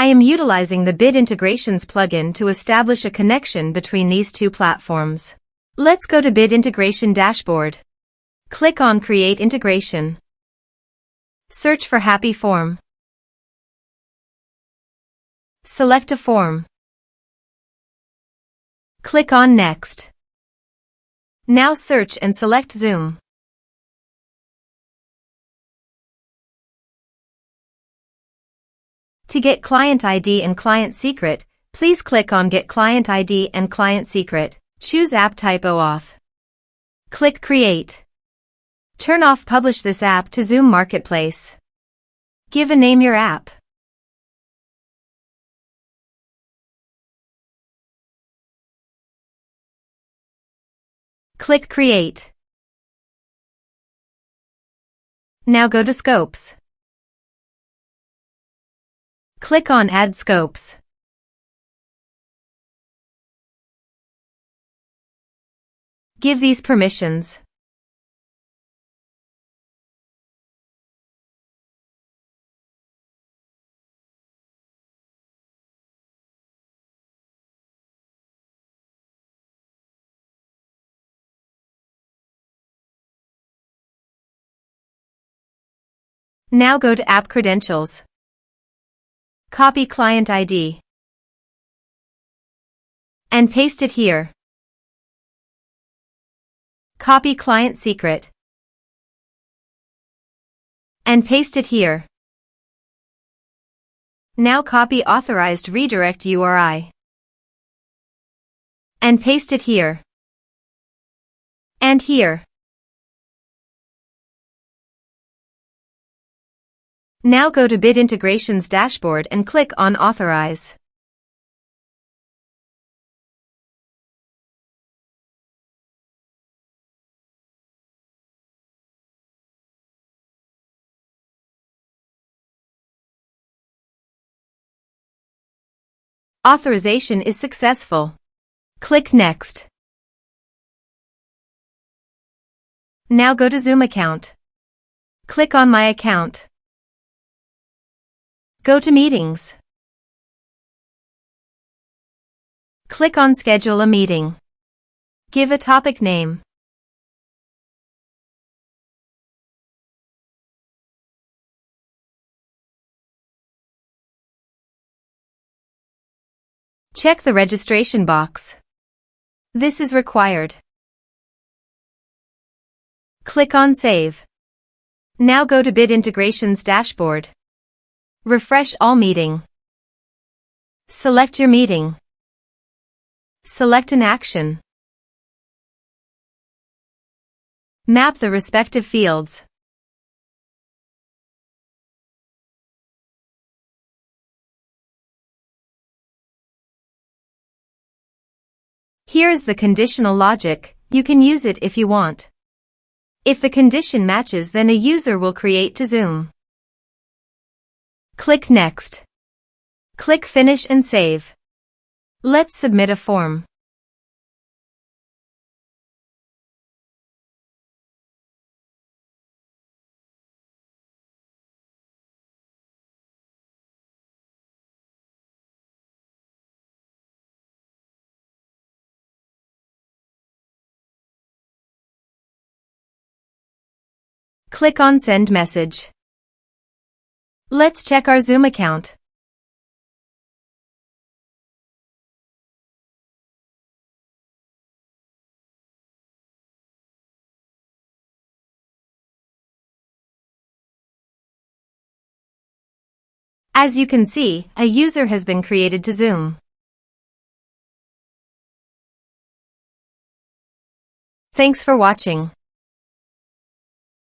I am utilizing the Bit Integrations plugin to establish a connection between these two platforms. Let's go to Bit Integration Dashboard. Click on Create Integration. Search for Happyform. Select a form. Click on Next. Now search and select Zoom. To get client ID and client secret, please click on Get Client ID and Client Secret. Choose App Type OAuth. Click Create. Turn off Publish this app to Zoom Marketplace. Give a name your app. Click Create. Now go to Scopes. Click on Add Scopes. Give these permissions. Now go to App Credentials. Copy Client ID and paste it here. Copy Client Secret and paste it here. Now copy Authorized Redirect URI and paste it here and here. Now go to Bit Integrations Dashboard and click on Authorize. Authorization is successful. Click Next. Now go to Zoom account. Click on My Account. Go to Meetings. Click on Schedule a meeting. Give a topic name. Check the registration box. This is required. Click on Save. Now go to Bit Integrations Dashboard. Refresh all meeting. Select your meeting. Select an action. Map the respective fields. Here is the conditional logic. You can use it if you want. If the condition matches, then a user will create to Zoom. Click Next. Click Finish and Save. Let's submit a form. Click on Send Message. Let's check our Zoom account. As you can see, a user has been created to Zoom. Thanks for watching.